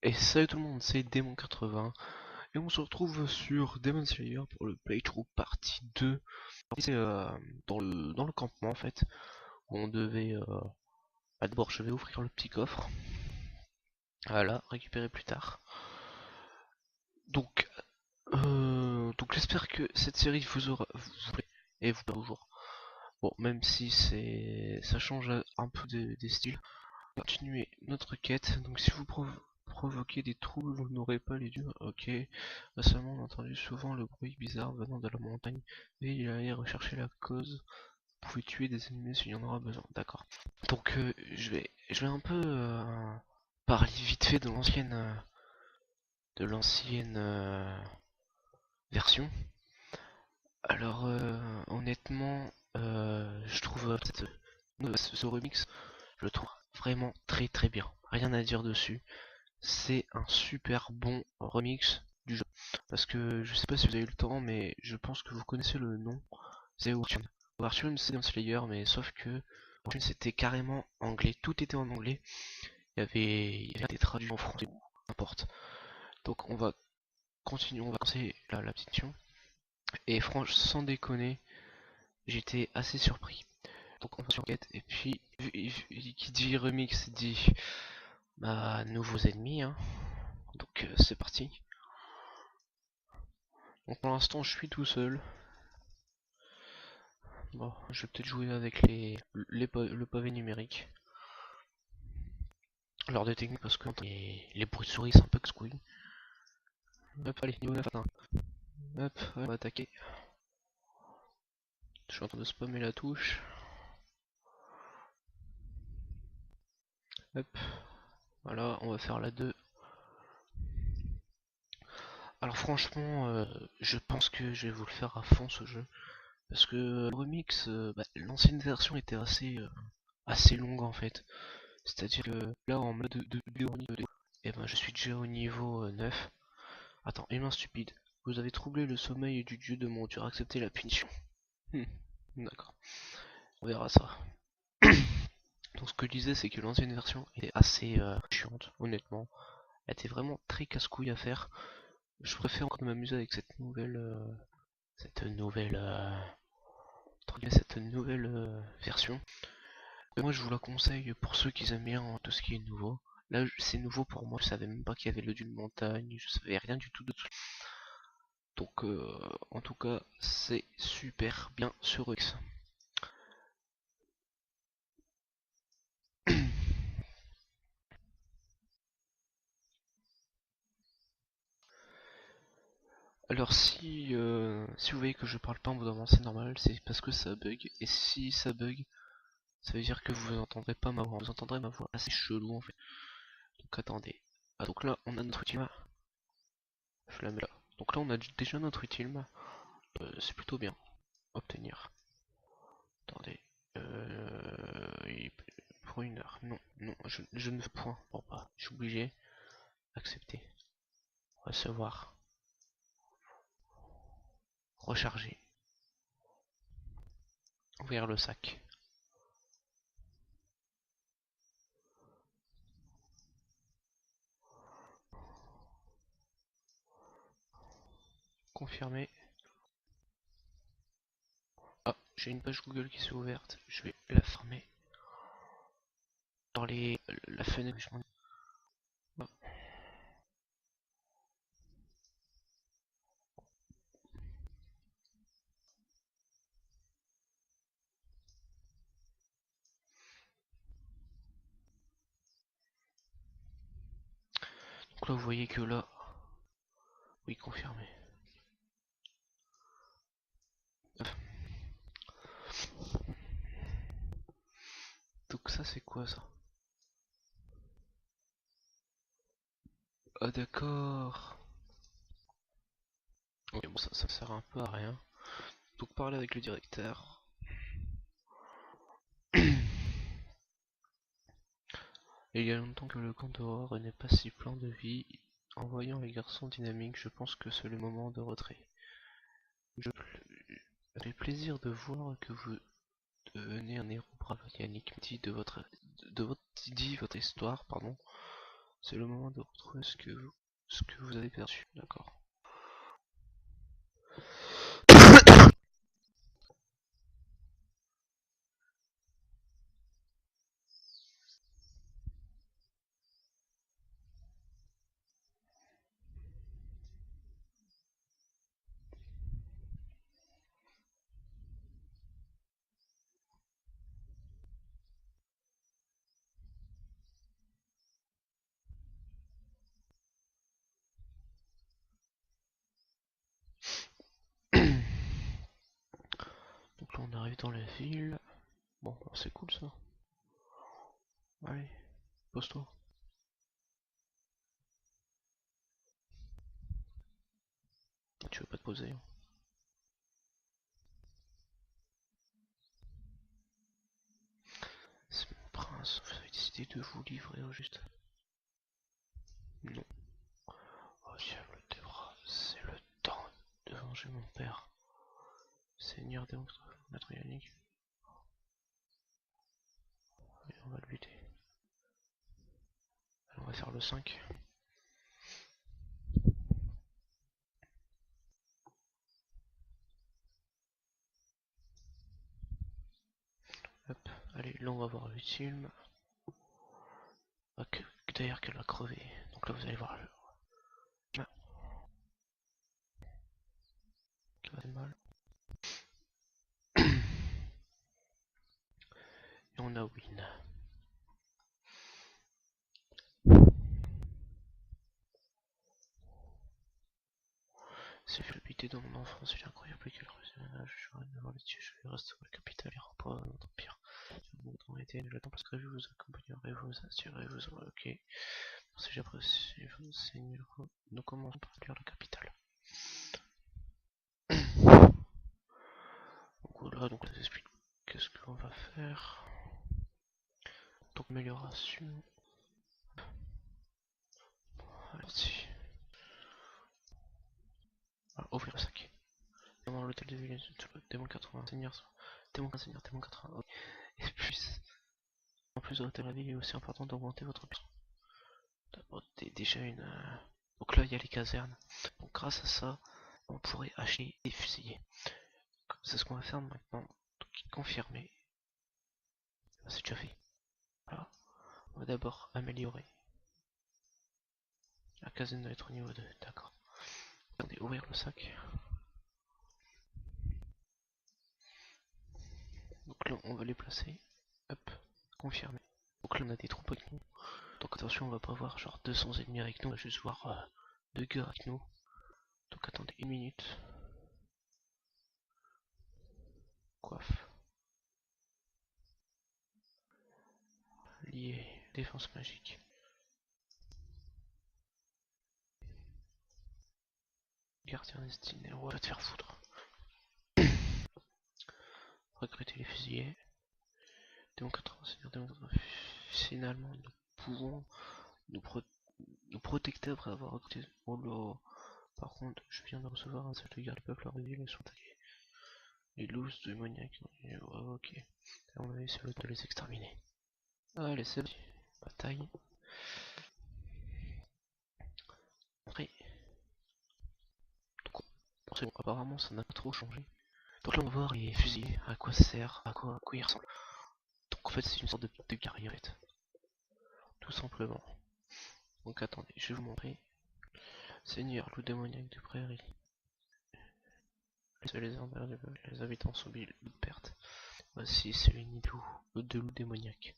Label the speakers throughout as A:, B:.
A: Et salut tout le monde, c'est Démon80 et on se retrouve sur Demon Slayer pour le playthrough partie 2. C'est dans le campement en fait, où on devait... d'abord je vais ouvrir le petit coffre, voilà, récupérer plus tard. Donc, j'espère que cette série vous plaît et vous plaît toujours. Bon, même si ça change un peu des styles. On va continuer notre quête, donc si vous provoquez des troubles, vous n'aurez pas les dieux. Ok. Récemment, on a entendu souvent le bruit bizarre venant de la montagne. Et il allait rechercher la cause. Vous pouvez tuer des ennemis s'il y en aura besoin. D'accord. Donc je vais un peu parler vite fait de l'ancienne version. Alors honnêtement, je trouve ce remix, je le trouve vraiment très très bien. Rien à dire dessus. C'est un super bon remix du jeu. Parce que je sais pas si vous avez eu le temps, mais je pense que vous connaissez le nom. C'est Overtune. Overtune, c'est un Slayer, mais sauf que Overtune c'était carrément anglais. Tout était en anglais. Il y avait des traductions en français, n'importe. Donc on va continuer, on va commencer la petite mission. Et franchement, sans déconner, j'étais assez surpris. Donc on va sur enquête, et puis qui dit remix dit bah nouveaux ennemis, hein. Donc c'est parti. Donc pour l'instant je suis tout seul. Bon, je vais peut-être jouer avec le pavé numérique. Alors des techniques parce que les bruits de souris c'est un peu casse-couille. Hop, allez, niveau 9 atteint. Hop, on va attaquer. Je suis en train de spammer la touche. Hop, voilà, on va faire la 2. Alors franchement, je pense que je vais vous le faire à fond ce jeu. Parce que le remix, l'ancienne version était assez longue en fait. C'est-à-dire que là en mode de remix, et ben je suis déjà au niveau 9. Attends, humain stupide. Vous avez troublé le sommeil du dieu de mon dur, acceptez la punition. D'accord, on verra ça. Donc ce que je disais, c'est que l'ancienne version était assez chiante, honnêtement. Elle était vraiment très casse-couille à faire. Je préfère encore m'amuser avec cette nouvelle version. Et moi je vous la conseille pour ceux qui aiment bien tout ce qui est nouveau. Là c'est nouveau pour moi, je savais même pas qu'il y avait le dieu de montagne, je savais rien du tout de tout. Donc en tout cas c'est super bien sur X. Alors si vous voyez que je parle pas en vous avant, c'est normal, c'est parce que ça bug. Et si ça bug, ça veut dire que vous entendrez pas ma voix, vous entendrez ma voix assez chelou en fait. Donc attendez. Ah donc là on a notre ultime. Je la mets là. Donc là on a déjà notre ultime. C'est plutôt bien. Obtenir. Attendez. Pour 1 heure. Non, non, je ne veux point. Bon bah, je suis obligé. Accepter. Recevoir. Recharger. Ouvrir le sac. Confirmer. Ah, j'ai une page Google qui s'est ouverte. Je vais la fermer. Dans la fenêtre, je m'en... Ah. Donc là, vous voyez que là... Oui, confirmer. Donc ça, c'est quoi ça? Ah d'accord. Ok, bon, ça sert un peu à rien. Donc parler avec le directeur. Il y a longtemps que le camp d'Aurore n'est pas si plein de vie. En voyant les garçons dynamiques, je pense que c'est le moment de retrait. J'ai le plaisir de voir que vous devenez un héros brave. Yannick dit votre histoire, pardon. C'est le moment de retrouver ce que vous avez perdu, d'accord. Donc là on arrive dans la ville. Bon, c'est cool ça. Allez, pose-toi. Tu veux pas te poser hein. C'est mon prince, vous avez décidé de vous livrer au juste. Non. Oh diable des bras, c'est le temps de venger mon père. Seigneur des monstres, maître Yannick. Allez, on va le buter. Allez, on va faire le 5. Hop, allez, là on va voir l'ultime. Ah, d'ailleurs qu'elle va crever. Donc là vous allez voir le... Ah. Ça va faire mal. Et on a win. C'est fait habiter dans mon enfance, il est incroyable quel je vais devoir le tuer, je vais rester à la capitale et reprendre notre empire. Bon, dans l'été, le temps parce que je vous accompagnerai, vous assurez, vous aurez ok. Si j'apprécie vous seigneur, nous commençons par lire la capitale. Donc voilà, donc ça explique qu'est-ce que l'on va faire. Donc amélioration. Allez-y. Voilà, ouvrir le sac. Dans l'hôtel de ville, démon 80, seigneur, démon 80. Okay. Et puis, en plus de l'hôtel de la ville, il est aussi important d'augmenter votre puissance. Déjà une... Donc là, il y a les casernes. Donc grâce à ça, on pourrait acheter des fusillés. C'est ce qu'on va faire maintenant. Donc confirmer. C'est déjà fait. Voilà. On va d'abord améliorer. La caserne doit être au niveau 2. D'accord. Attendez, ouvrir le sac. Donc là, on va les placer. Hop. Confirmer. Donc là, on a des troupes avec nous. Donc attention, on va pas voir genre 200 ennemis avec nous. On va juste voir 2 gars avec nous. Donc attendez une minute. Coiffe. Lié. Défense magique. Gardien destiné. On va te faire foutre. Recruter les fusillés. Démon 80, seigneur démon 80. Finalement, nous pouvons nous protecter après avoir recruté. Oh là. Par contre, je viens de recevoir un message de guerre. Les peuples hors ville sont attaqués. Les loups démoniaques. Ouais, ok. À mon avis, c'est l'autre de les exterminer. Allez, c'est parti. Bataille. Après. Donc, c'est bon, apparemment, ça n'a pas trop changé. Donc là, on va voir les fusils, à quoi ça sert, à quoi ils ressemblent. Donc en fait, c'est une sorte de guerrier, en fait. Tout simplement. Donc attendez, je vais vous montrer. Seigneur, loup démoniaque de prairie. Les habitants subissent de perte. Voici, c'est le nid de loups démoniaques.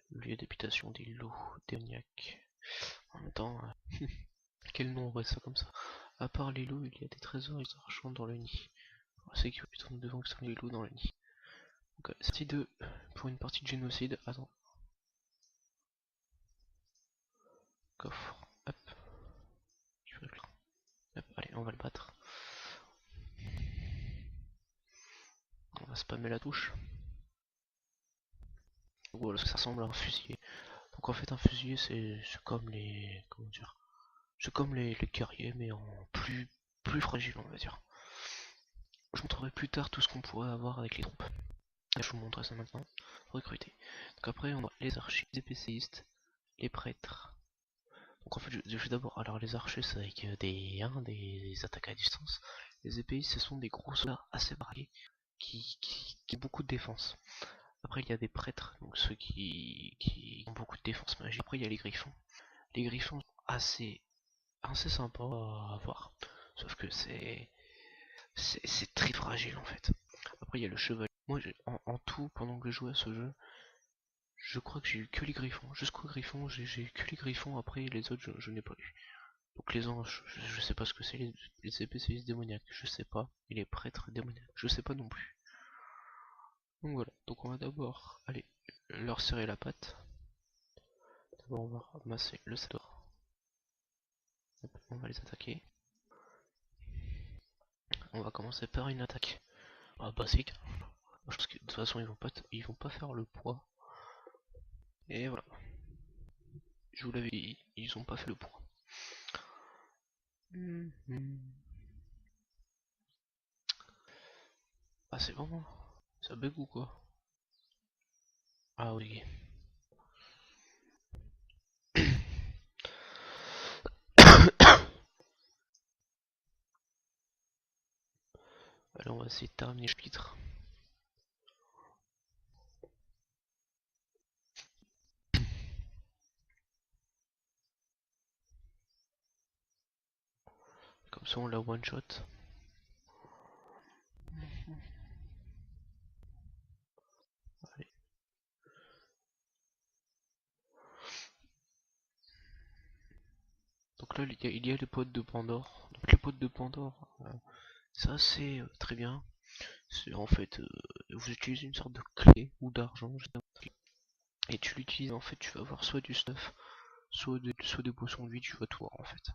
A: Le lieu d'habitation des loups démoniaques. En même temps, quel nom on voit ça comme ça? À part les loups, il y a des trésors et des argents dans le nid. C'est que putain, nous devons exterminer les loups dans le nid. Donc, c'est parti 2 pour une partie de génocide. Attends. Coffre. Hop. Hop. Allez, on va le battre. On va spammer la touche. Voilà, ça ressemble à un fusilier. Donc en fait un fusilier c'est comme les... comment dire, c'est comme les guerriers mais en plus fragile on va dire. Je montrerai plus tard tout ce qu'on pourrait avoir avec les troupes. Là, je vous montrerai ça maintenant. Recruter. Donc après on a les archers, les PCistes, les prêtres. Donc en fait, je vais d'abord. Alors les archers, c'est avec des attaques à distance. Les épéistes, ce sont des gros soldats assez variés qui ont beaucoup de défense. Après, il y a des prêtres, donc ceux qui ont beaucoup de défense magique. Après, il y a les griffons. Les griffons sont assez sympas à voir. Sauf que c'est très fragile en fait. Après, il y a le chevalier. Moi, en tout, pendant que je jouais à ce jeu, je crois que j'ai eu que les griffons. Jusqu'aux griffons, j'ai eu que les griffons. Après, les autres, je n'ai pas eu. Donc les anges, je sais pas ce que c'est. Les épées démoniaques, je sais pas. Et les prêtres démoniaques, je sais pas non plus. Donc voilà. Donc on va d'abord aller leur serrer la patte. D'abord, on va ramasser le sator. On va les attaquer. On va commencer par une attaque basique. Je pense que de toute façon ils vont pas faire le poids. Et voilà. Je vous l'avais dit, ils ont pas fait le poids. Ah c'est bon, ça bug ou quoi? Ah oui. Allez, on va essayer de terminer le chapitre. Comme ça on la one shot. Allez. Donc là il y a les potes de Pandore. Donc les potes de Pandore, ça c'est très bien. C'est en fait vous utilisez une sorte de clé ou d'argent et tu l'utilises en fait tu vas avoir soit du stuff, soit des potions de vie, tu vas tout voir en fait.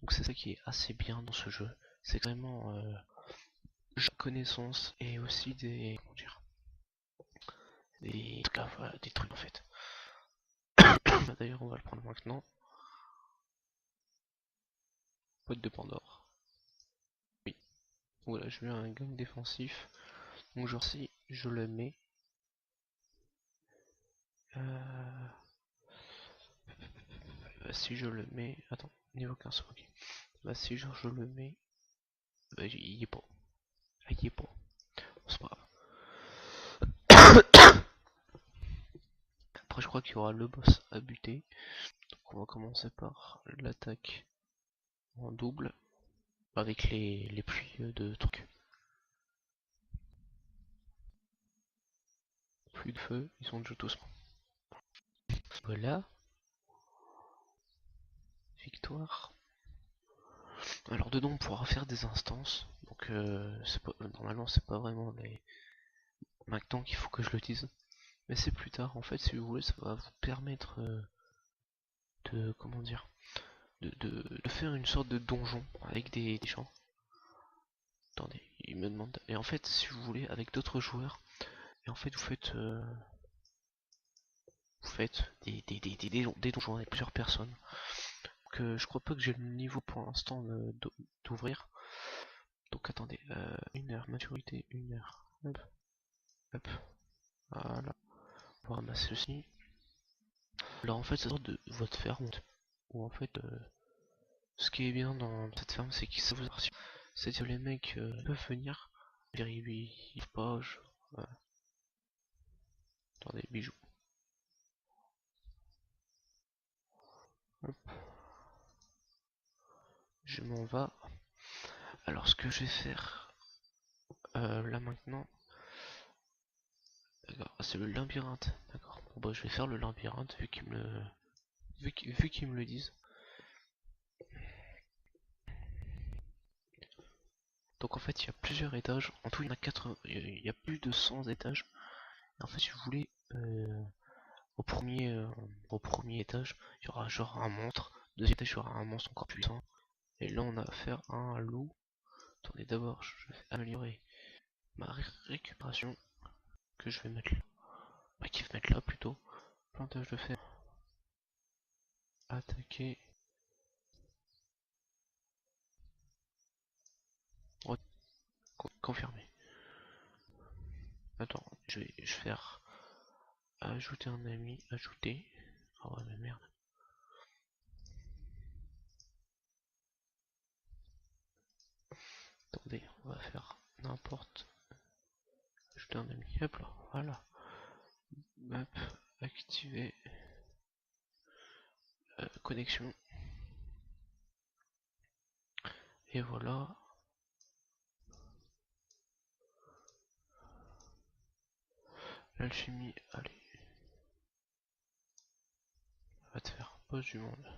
A: Donc c'est ça qui est assez bien dans ce jeu. C'est vraiment connaissance et aussi des. Comment dire, voilà, des trucs en fait. D'ailleurs on va le prendre maintenant. Pote de Pandore. Oui. Voilà, je mets un gang défensif. Donc genre si je le mets. Euh... Si je le mets. Attends, niveau 15, ok. Bah si genre je le mets. Bah il y est pas. Ah, il y est pas. C'est pas grave. Après je crois qu'il y aura le boss à buter. Donc on va commencer par l'attaque en double. Avec les pluies de trucs. Pluie de feu, ils sont déjà tous. Voilà. Victoire. Alors dedans on pourra faire des instances. Donc normalement c'est pas vraiment les. Maintenant qu'il faut que je le dise. Mais c'est plus tard. En fait si vous voulez ça va vous permettre de. Comment dire. De faire une sorte de donjon avec des champs. Attendez, il me demande. Et en fait si vous voulez avec d'autres joueurs. Et en fait vous faites des donjons avec plusieurs personnes. Donc je crois pas que j'ai le niveau pour l'instant d'ouvrir. Donc attendez, 1 heure, maturité, 1 heure. Hop, hop, voilà. On va ramasser ceci. Alors en fait, c'est sorte de votre ferme. Où en fait, ce qui est bien dans cette ferme, c'est que ça vous rassure. C'est-à-dire les mecs peuvent venir. Ils pas. Attendez, bijoux. Hop. Je m'en vais. Alors ce que je vais faire là maintenant. D'accord, c'est le labyrinthe. D'accord. Bon bah je vais faire le labyrinthe vu qu'ils me le. Vu qu'ils me le disent. Donc en fait il y a plusieurs étages, en tout il y en a 4, il y a plus de 100 étages. Et en fait si vous voulez, au, premier, euh, au premier étage, il y aura genre un monstre, deuxième étage il y aura un monstre encore plus puissant. Et là on a affaire à un loup. Attendez d'abord je vais améliorer ma récupération, que je vais mettre là, qui va mettre là plutôt. Plantage de fer, attaquer, confirmer. Attends, je vais faire ajouter un ami, ajouter. Oh ouais mais merde. Attendez, on va faire n'importe. Ajouter un ami. Hop là, voilà. Map, activer. Connexion. Et voilà. L'alchimie, allez. Va te faire pause du monde.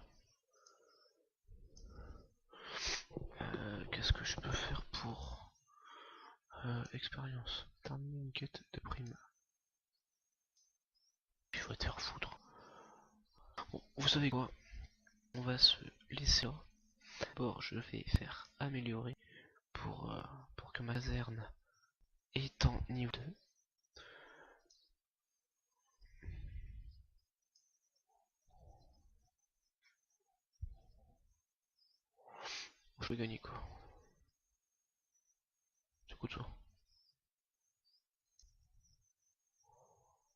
A: Qu'est-ce que je peux faire pour expérience? Terminer une quête de prime. Il faut te faire foutre. Bon, vous savez quoi? On va se laisser là. D'abord, je vais faire améliorer pour que ma caserne est en niveau 2. Je vais gagner quoi? Du coup de ça.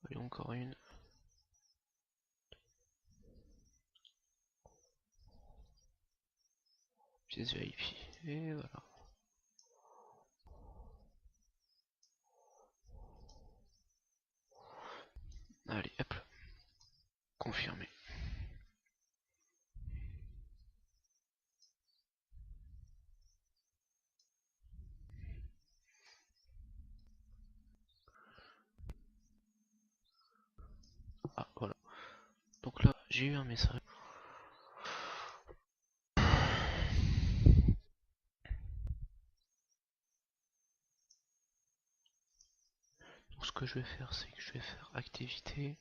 A: Allez, encore une. Pièce VIP. Et voilà. Allez, hop. Confirmé. Ah, voilà. Donc là, j'ai eu un message. Donc ce que je vais faire, c'est que je vais faire activité.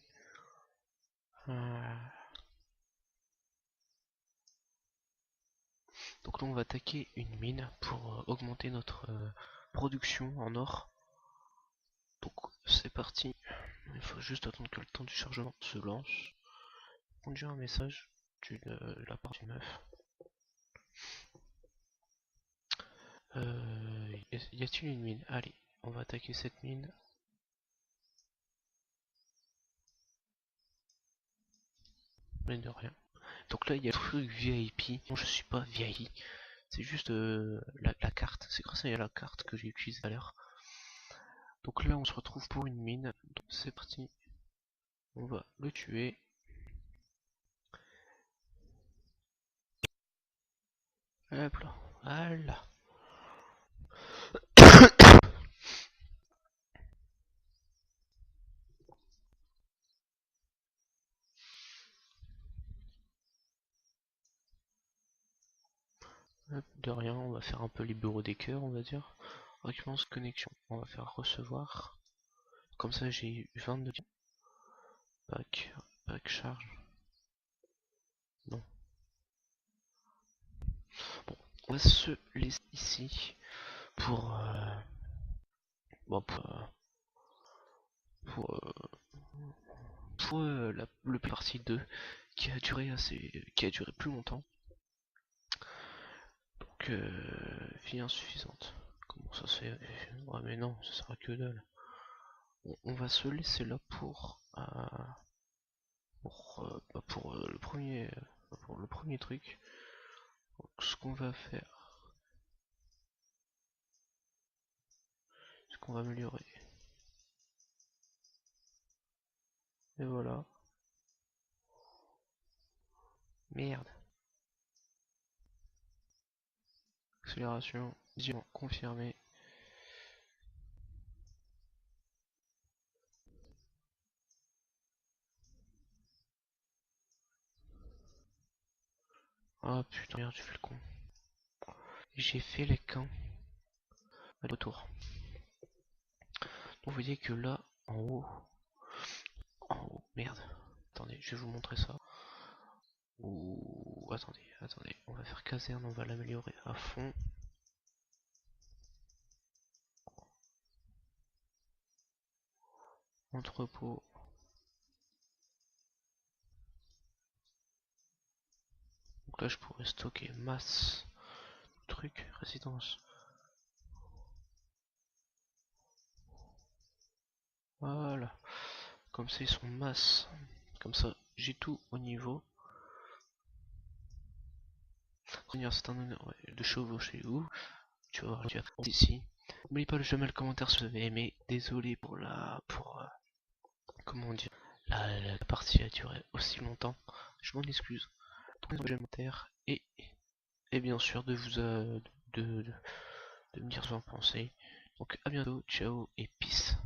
A: Donc là, on va attaquer une mine pour augmenter notre production en or. Donc c'est parti. Il faut juste attendre que le temps du chargement se lance. J'ai un message de la part d'une meuf. Y a-t-il une mine? Allez, on va attaquer cette mine. Mais de rien. Donc là, il y a le truc VIP. Non, je suis pas VIP. C'est juste la carte. C'est grâce à la carte que j'ai utilisée tout à l'heure. Donc là, on se retrouve pour une mine. Donc c'est parti. On va le tuer. Hop là. Voilà. Hop, de rien, on va faire un peu les bureaux des cœurs, on va dire. Récompense connexion. On va faire recevoir. Comme ça, j'ai eu 22 pack charge. Non. Bon, on va se laisser ici pour bon, pour le partie 2 qui a duré plus longtemps. Donc vie insuffisante. Comment ça se fait? Ouais mais non, ça sera que dalle. On va se laisser là pour le premier truc. Donc, ce qu'on va faire, c'est qu'on va améliorer. Et voilà. Merde. Accélération, diamant confirmé. Ah putain, merde, j'ai fait le con. J'ai fait les camps. Allez, retour. Donc vous voyez que là, en haut, merde. Attendez, je vais vous montrer ça. Ouh, attendez, on va faire caserne, on va l'améliorer à fond. Entrepôt. Donc là, je pourrais stocker masse. Truc, résidence. Voilà. Comme ça, ils sont masse. Comme ça, j'ai tout au niveau. C'est un honneur de chevaucher où tu vas voir, tu vas ici. N'oubliez pas de jamais le commentaire si vous avez aimé. Désolé pour comment dire, la partie a duré aussi longtemps. Je m'en excuse. Donc, les commentaires et bien sûr de vous de me dire ce que vous en pensez. Donc à bientôt, ciao et peace.